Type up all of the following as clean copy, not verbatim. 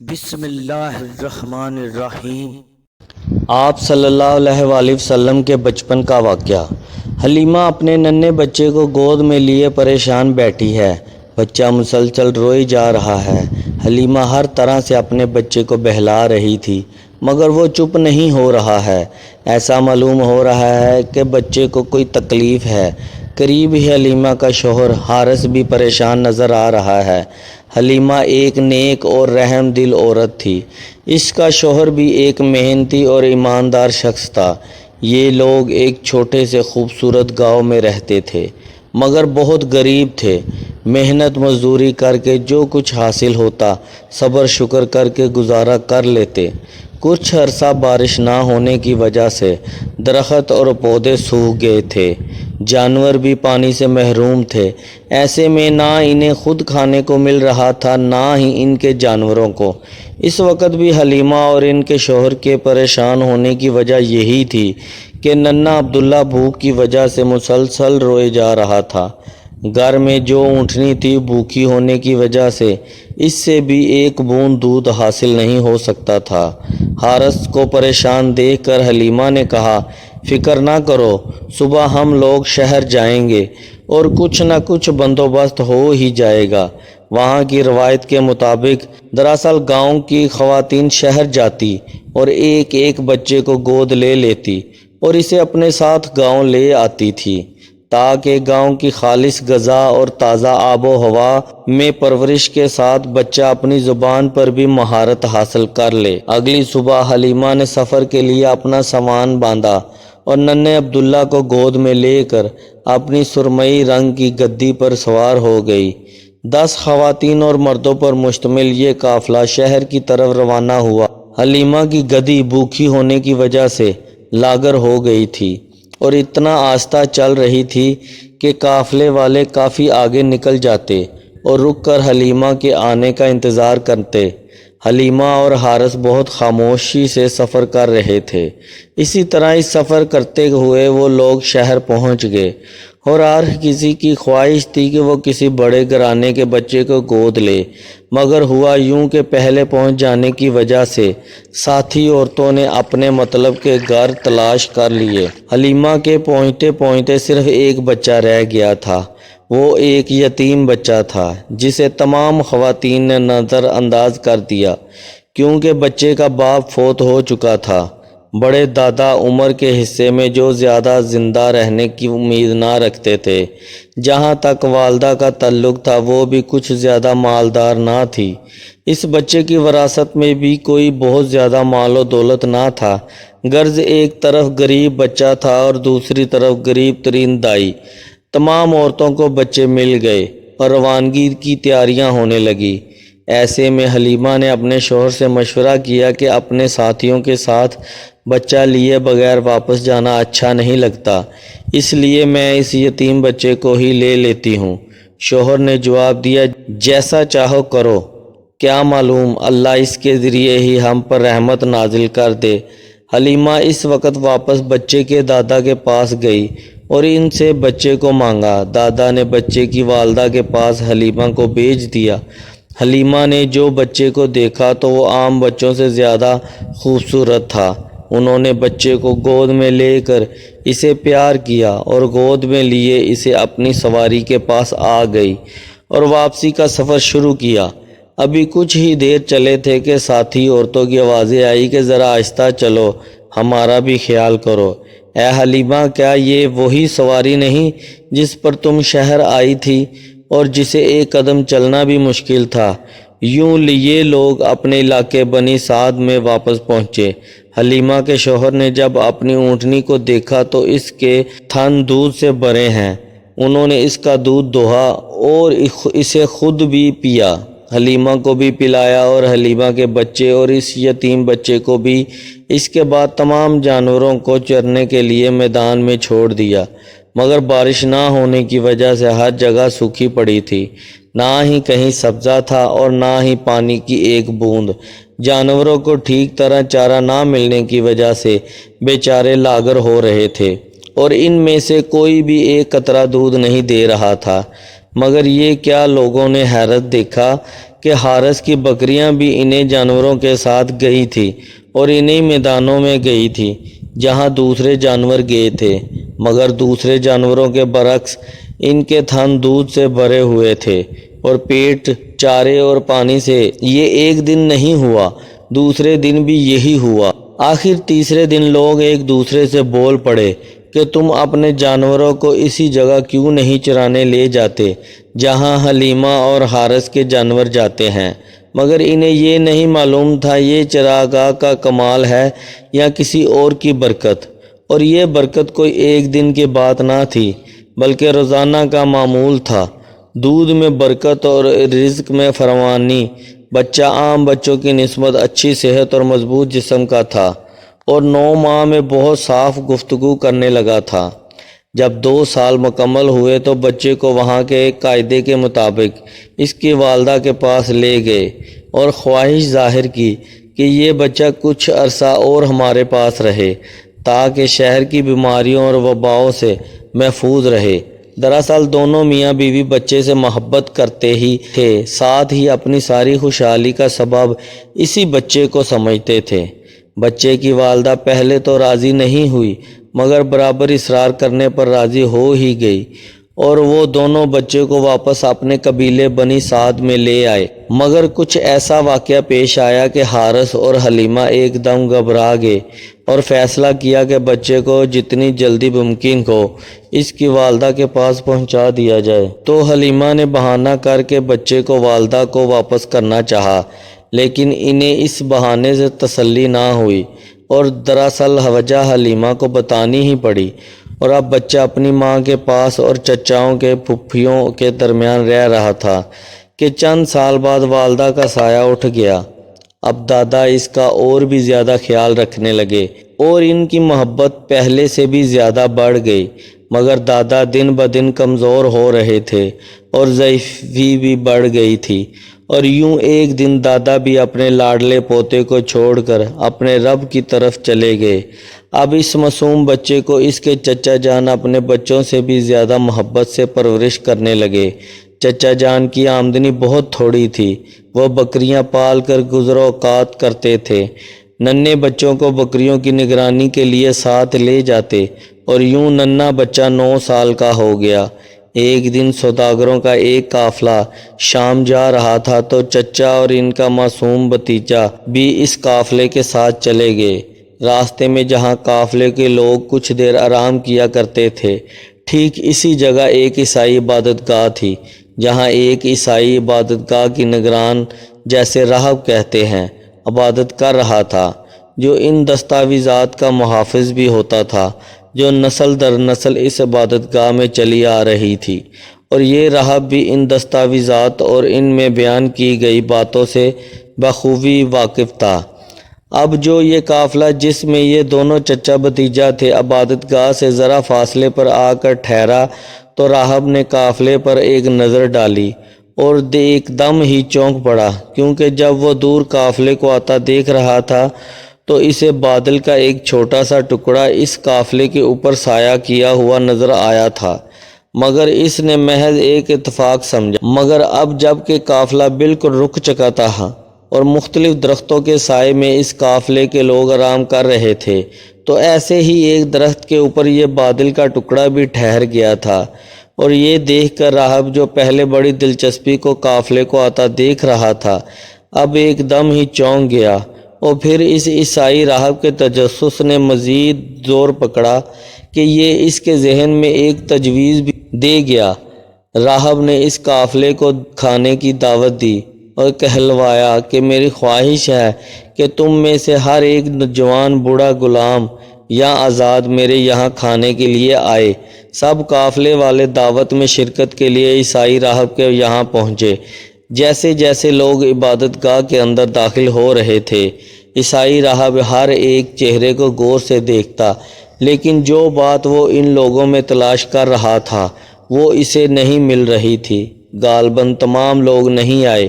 بسم اللہ الرحمن الرحیم۔ آپ صلی اللہ علیہ وآلہ وسلم کے بچپن کا واقعہ۔ حلیمہ اپنے ننھے بچے کو گود میں لیے پریشان بیٹھی ہے۔ بچہ مسلسل روئے جا رہا ہے۔ حلیمہ ہر طرح سے اپنے بچے کو بہلا رہی تھی مگر وہ چپ نہیں ہو رہا ہے۔ ایسا معلوم ہو رہا ہے کہ بچے کو کوئی تکلیف ہے۔ قریب ہی حلیمہ کا شوہر حارث بھی پریشان نظر آ رہا ہے۔ حلیمہ ایک نیک اور رحم دل عورت تھی۔ اس کا شوہر بھی ایک محنتی اور ایماندار شخص تھا۔ یہ لوگ ایک چھوٹے سے خوبصورت گاؤں میں رہتے تھے مگر بہت غریب تھے۔ محنت مزدوری کر کے جو کچھ حاصل ہوتا صبر شکر کر کے گزارا کر لیتے۔ کچھ عرصہ بارش نہ ہونے کی وجہ سے درخت اور پودے سوکھ گئے تھے۔ جانور بھی پانی سے محروم تھے۔ ایسے میں نہ انہیں خود کھانے کو مل رہا تھا نہ ہی ان کے جانوروں کو۔ اس وقت بھی حلیمہ اور ان کے شوہر کے پریشان ہونے کی وجہ یہی تھی کہ ننھا عبداللہ بھوک کی وجہ سے مسلسل روئے جا رہا تھا۔ گھر میں جو اونٹنی تھی بھوکی ہونے کی وجہ سے اس سے بھی ایک بوند دودھ حاصل نہیں ہو سکتا تھا۔ حارث کو پریشان دیکھ کر حلیمہ نے کہا، فکر نہ کرو، صبح ہم لوگ شہر جائیں گے اور کچھ نہ کچھ بندوبست ہو ہی جائے گا۔ وہاں کی روایت کے مطابق دراصل گاؤں کی خواتین شہر جاتی اور ایک ایک بچے کو گود لے لیتی اور اسے اپنے ساتھ گاؤں لے آتی تھی تاکہ گاؤں کی خالص غذا اور تازہ آب و ہوا میں پرورش کے ساتھ بچہ اپنی زبان پر بھی مہارت حاصل کر لے۔ اگلی صبح حلیمہ نے سفر کے لیے اپنا سامان باندھا اور ننھے عبداللہ کو گود میں لے کر اپنی سرمئی رنگ کی گدی پر سوار ہو گئی۔ 10 خواتین اور مردوں پر مشتمل یہ قافلہ شہر کی طرف روانہ ہوا۔ حلیمہ کی گدی بھوکی ہونے کی وجہ سے لاغر ہو گئی تھی اور اتنا آہستہ چل رہی تھی کہ قافلے والے کافی آگے نکل جاتے اور رک کر حلیمہ کے آنے کا انتظار کرتے۔ حلیمہ اور حارث بہت خاموشی سے سفر کر رہے تھے۔ اسی طرح اس سفر کرتے ہوئے وہ لوگ شہر پہنچ گئے اور ہر کسی کی خواہش تھی کہ وہ کسی بڑے گھرانے کے بچے کو گود لے، مگر ہوا یوں کہ پہلے پہنچ جانے کی وجہ سے ساتھی عورتوں نے اپنے مطلب کے گھر تلاش کر لیے۔ حلیمہ کے پہنچتے پہنچتے صرف ایک بچہ رہ گیا تھا۔ وہ ایک یتیم بچہ تھا جسے تمام خواتین نے نظر انداز کر دیا کیونکہ بچے کا باپ فوت ہو چکا تھا۔ بڑے دادا عمر کے حصے میں جو زیادہ زندہ رہنے کی امید نہ رکھتے تھے۔ جہاں تک والدہ کا تعلق تھا وہ بھی کچھ زیادہ مالدار نہ تھی۔ اس بچے کی وراثت میں بھی کوئی بہت زیادہ مال و دولت نہ تھا، غرض ایک طرف غریب بچہ تھا اور دوسری طرف غریب ترین دائی۔ تمام عورتوں کو بچے مل گئے اور روانگی کی تیاریاں ہونے لگی۔ ایسے میں حلیمہ نے اپنے شوہر سے مشورہ کیا کہ اپنے ساتھیوں کے ساتھ بچہ لیے بغیر واپس جانا اچھا نہیں لگتا، اس لیے میں اس یتیم بچے کو ہی لے لیتی ہوں۔ شوہر نے جواب دیا، جیسا چاہو کرو، کیا معلوم اللہ اس کے ذریعے ہی ہم پر رحمت نازل کر دے۔ حلیمہ اس وقت واپس بچے کے دادا کے پاس گئی اور ان سے بچے کو مانگا۔ دادا نے بچے کی والدہ کے پاس حلیمہ کو بھیج دیا۔ حلیمہ نے جو بچے کو دیکھا تو وہ عام بچوں سے زیادہ خوبصورت تھا۔ انہوں نے بچے کو گود میں لے کر اسے پیار کیا اور گود میں لیے اسے اپنی سواری کے پاس آ گئی اور واپسی کا سفر شروع کیا۔ ابھی کچھ ہی دیر چلے تھے کہ ساتھی عورتوں کی آوازیں آئی کہ ذرا آہستہ چلو، ہمارا بھی خیال کرو۔ اے حلیمہ، کیا یہ وہی سواری نہیں جس پر تم شہر آئی تھی اور جسے ایک قدم چلنا بھی مشکل تھا؟ یوں یہ لوگ اپنے علاقے بنی سعد میں واپس پہنچے۔ حلیمہ کے شوہر نے جب اپنی اونٹنی کو دیکھا تو اس کے تھن دودھ سے بھرے ہیں۔ انہوں نے اس کا دودھ دوہا اور اسے خود بھی پیا، حلیمہ کو بھی پلایا اور حلیمہ کے بچے اور اس یتیم بچے کو بھی۔ اس کے بعد تمام جانوروں کو چرنے کے لیے میدان میں چھوڑ دیا، مگر بارش نہ ہونے کی وجہ سے ہر جگہ سوکھی پڑی تھی، نہ ہی کہیں سبزہ تھا اور نہ ہی پانی کی ایک بوند۔ جانوروں کو ٹھیک طرح چارہ نہ ملنے کی وجہ سے بیچارے لاغر ہو رہے تھے اور ان میں سے کوئی بھی ایک قطرہ دودھ نہیں دے رہا تھا۔ مگر یہ کیا، لوگوں نے حیرت دیکھا کہ حارث کی بکریاں بھی انہیں جانوروں کے ساتھ گئی تھی اور انہیں میدانوں میں گئی تھی جہاں دوسرے جانور گئے تھے، مگر دوسرے جانوروں کے برعکس ان کے تھن دودھ سے بھرے ہوئے تھے اور پیٹ چارے اور پانی سے۔ یہ ایک دن نہیں ہوا، دوسرے دن بھی یہی ہوا۔ آخر تیسرے دن لوگ ایک دوسرے سے بول پڑے کہ تم اپنے جانوروں کو اسی جگہ کیوں نہیں چرانے لے جاتے جہاں حلیمہ اور حارث کے جانور جاتے ہیں؟ مگر انہیں یہ نہیں معلوم تھا یہ چراگاہ کا کمال ہے یا کسی اور کی برکت، اور یہ برکت کوئی ایک دن کی بات نہ تھی بلکہ روزانہ کا معمول تھا۔ دودھ میں برکت اور رزق میں فراوانی۔ بچہ عام بچوں کی نسبت اچھی صحت اور مضبوط جسم کا تھا اور 9 ماہ میں بہت صاف گفتگو کرنے لگا تھا۔ جب 2 سال مکمل ہوئے تو بچے کو وہاں کے ایک قاعدے کے مطابق اس کی والدہ کے پاس لے گئے اور خواہش ظاہر کی کہ یہ بچہ کچھ عرصہ اور ہمارے پاس رہے تاکہ شہر کی بیماریوں اور وباؤں سے محفوظ رہے۔ دراصل دونوں میاں بیوی بچے سے محبت کرتے ہی تھے، ساتھ ہی اپنی ساری خوشحالی کا سبب اسی بچے کو سمجھتے تھے۔ بچے کی والدہ پہلے تو راضی نہیں ہوئی مگر برابر اصرار کرنے پر راضی ہو ہی گئی اور وہ دونوں بچے کو واپس اپنے قبیلے بنی سعد میں لے آئے۔ مگر کچھ ایسا واقعہ پیش آیا کہ حارث اور حلیمہ ایک دم گھبرا گئے اور فیصلہ کیا کہ بچے کو جتنی جلدی ممکن ہو اس کی والدہ کے پاس پہنچا دیا جائے۔ تو حلیمہ نے بہانہ کر کے بچے کو والدہ کو واپس کرنا چاہا، لیکن انہیں اس بہانے سے تسلی نہ ہوئی اور دراصل وجہ حلیمہ کو بتانی ہی پڑی، اور اب بچہ اپنی ماں کے پاس اور چچاؤں کے پھپھیوں کے درمیان رہ رہا تھا کہ چند سال بعد والدہ کا سایہ اٹھ گیا۔ اب دادا اس کا اور بھی زیادہ خیال رکھنے لگے اور ان کی محبت پہلے سے بھی زیادہ بڑھ گئی، مگر دادا دن بدن کمزور ہو رہے تھے اور ضعیفی بھی بڑھ گئی تھی، اور یوں ایک دن دادا بھی اپنے لاڈلے پوتے کو چھوڑ کر اپنے رب کی طرف چلے گئے۔ اب اس معصوم بچے کو اس کے چچا جان اپنے بچوں سے بھی زیادہ محبت سے پرورش کرنے لگے۔ چچا جان کی آمدنی بہت تھوڑی تھی، وہ بکریاں پال کر گزر اوقات کرتے تھے۔ ننھے بچوں کو بکریوں کی نگرانی کے لیے ساتھ لے جاتے اور یوں ننھا بچہ 9 سال کا ہو گیا۔ ایک دن سوداگروں کا ایک قافلہ شام جا رہا تھا تو چچا اور ان کا معصوم بھتیجا بھی اس قافلے کے ساتھ چلے گئے۔ راستے میں جہاں قافلے کے لوگ کچھ دیر آرام کیا کرتے تھے، ٹھیک اسی جگہ ایک عیسائی عبادت گاہ تھی جہاں ایک عیسائی عبادت گاہ کی نگران، جیسے راہب کہتے ہیں، عبادت کر رہا تھا، جو ان دستاویزات کا محافظ بھی ہوتا تھا جو نسل در نسل اس عبادت گاہ میں چلی آ رہی تھی، اور یہ راہب بھی ان دستاویزات اور ان میں بیان کی گئی باتوں سے بخوبی واقف تھا۔ اب جو یہ قافلہ جس میں یہ دونوں چچا بھتیجا تھے عبادت گاہ سے ذرا فاصلے پر آ کر ٹھہرا تو راہب نے قافلے پر ایک نظر ڈالی اور ایک دم ہی چونک پڑا، کیونکہ جب وہ دور قافلے کو آتا دیکھ رہا تھا تو اسے بادل کا ایک چھوٹا سا ٹکڑا اس قافلے کے اوپر سایہ کیا ہوا نظر آیا تھا، مگر اس نے محض ایک اتفاق سمجھا۔ مگر اب جب کہ قافلہ بالکل رک چکا تھا اور مختلف درختوں کے سائے میں اس قافلے کے لوگ آرام کر رہے تھے، تو ایسے ہی ایک درخت کے اوپر یہ بادل کا ٹکڑا بھی ٹھہر گیا تھا، اور یہ دیکھ کر راہب جو پہلے بڑی دلچسپی کو قافلے کو آتا دیکھ رہا تھا اب ایک دم ہی چونک گیا، اور پھر اس عیسائی راہب کے تجسس نے مزید زور پکڑا کہ یہ اس کے ذہن میں ایک تجویز بھی دے گیا۔ راہب نے اس قافلے کو کھانے کی دعوت دی اور کہلوایا کہ میری خواہش ہے کہ تم میں سے ہر ایک جوان بوڑھا غلام یا آزاد میرے یہاں کھانے کے لیے آئے۔ سب قافلے والے دعوت میں شرکت کے لیے عیسائی راہب کے یہاں پہنچے۔ جیسے جیسے لوگ عبادت گاہ کے اندر داخل ہو رہے تھے، عیسائی راہب ہر ایک چہرے کو غور سے دیکھتا، لیکن جو بات وہ ان لوگوں میں تلاش کر رہا تھا وہ اسے نہیں مل رہی تھی۔ غالباً تمام لوگ نہیں آئے۔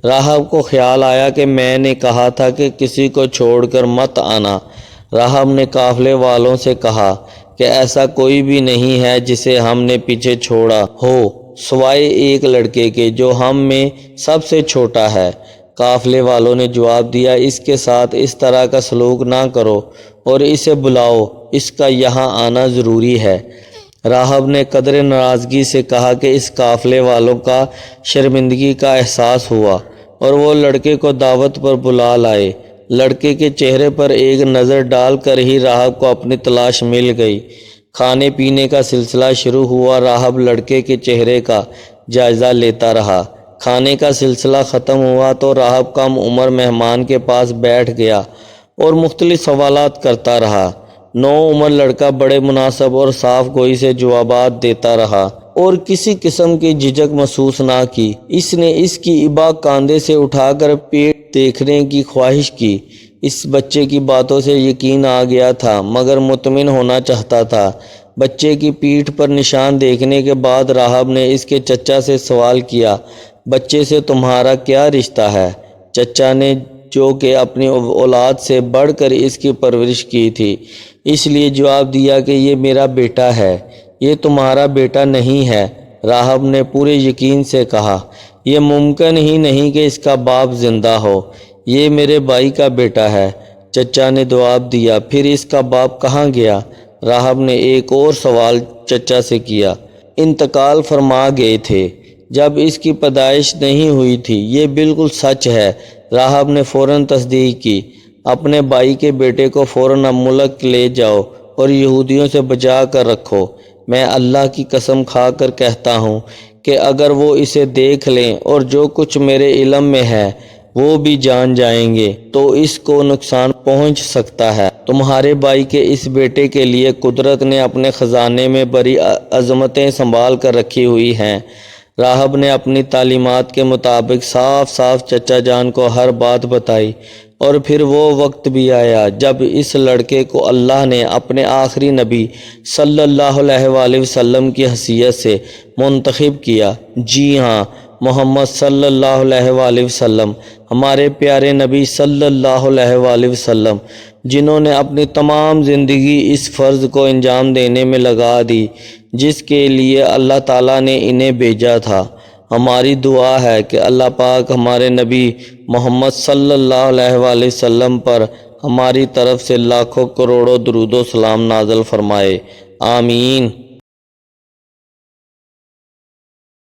راہب کو خیال آیا کہ میں نے کہا تھا کہ کسی کو چھوڑ کر مت آنا۔ راہب نے قافلے والوں سے کہا کہ ایسا کوئی بھی نہیں ہے جسے ہم نے پیچھے چھوڑا ہو، سوائے ایک لڑکے کے جو ہم میں سب سے چھوٹا ہے۔ قافلے والوں نے جواب دیا، اس کے ساتھ اس طرح کا سلوک نہ کرو اور اسے بلاؤ، اس کا یہاں آنا ضروری ہے۔ راہب نے قدر ناراضگی سے کہا کہ اس قافلے والوں کا شرمندگی کا احساس ہوا اور وہ لڑکے کو دعوت پر بلا لائے۔ لڑکے کے چہرے پر ایک نظر ڈال کر ہی راہب کو اپنی تلاش مل گئی۔ کھانے پینے کا سلسلہ شروع ہوا۔ راہب لڑکے کے چہرے کا جائزہ لیتا رہا۔ کھانے کا سلسلہ ختم ہوا تو راہب کم عمر مہمان کے پاس بیٹھ گیا اور مختلف سوالات کرتا رہا۔ نو عمر لڑکا بڑے مناسب اور صاف گوئی سے جوابات دیتا رہا اور کسی قسم کی جھجک محسوس نہ کی۔ اس نے اس کی ابا کاندھے سے اٹھا کر پیٹ دیکھنے کی خواہش کی۔ اس بچے کی باتوں سے یقین آ گیا تھا مگر مطمئن ہونا چاہتا تھا۔ بچے کی پیٹھ پر نشان دیکھنے کے بعد راہب نے اس کے چچا سے سوال کیا، بچے سے تمہارا کیا رشتہ ہے؟ چچا نے، جو کہ اپنی اولاد سے بڑھ کر اس کی پرورش کی تھی، اس لیے جواب دیا کہ یہ میرا بیٹا ہے، یہ تمہارا بیٹا نہیں ہے۔ راہب نے پورے یقین سے کہا، یہ ممکن ہی نہیں کہ اس کا باپ زندہ ہو، یہ میرے بھائی کا بیٹا ہے۔ چچا نے جواب دیا، پھر اس کا باپ کہاں گیا؟ راہب نے ایک اور سوال چچا سے کیا۔ انتقال فرما گئے تھے جب اس کی پیدائش نہیں ہوئی تھی۔ یہ بالکل سچ ہے۔ راہب نے فوراً تصدیق کی۔ اپنے بھائی کے بیٹے کو فوراً اب ملک لے جاؤ اور یہودیوں سے بچا کر رکھو۔ میں اللہ کی قسم کھا کر کہتا ہوں کہ اگر وہ اسے دیکھ لیں اور جو کچھ میرے علم میں ہے وہ بھی جان جائیں گے تو اس کو نقصان پہنچ سکتا ہے۔ تمہارے بھائی کے اس بیٹے کے لیے قدرت نے اپنے خزانے میں بڑی عظمتیں سنبھال کر رکھی ہوئی ہیں۔ راہب نے اپنی تعلیمات کے مطابق صاف صاف چچا جان کو ہر بات بتائی، اور پھر وہ وقت بھی آیا جب اس لڑکے کو اللہ نے اپنے آخری نبی صلی اللہ علیہ وآلہ وسلم کی حیثیت سے منتخب کیا۔ جی ہاں، محمد صلی اللہ علیہ وآلہ وسلم، ہمارے پیارے نبی صلی اللہ علیہ وآلہ وسلم، جنہوں نے اپنی تمام زندگی اس فرض کو انجام دینے میں لگا دی جس کے لیے اللہ تعالیٰ نے انہیں بھیجا تھا۔ ہماری دعا ہے کہ اللہ پاک ہمارے نبی محمد صلی اللہ علیہ وآلہ وسلم پر ہماری طرف سے لاکھوں کروڑوں درود و سلام نازل فرمائے۔ آمین۔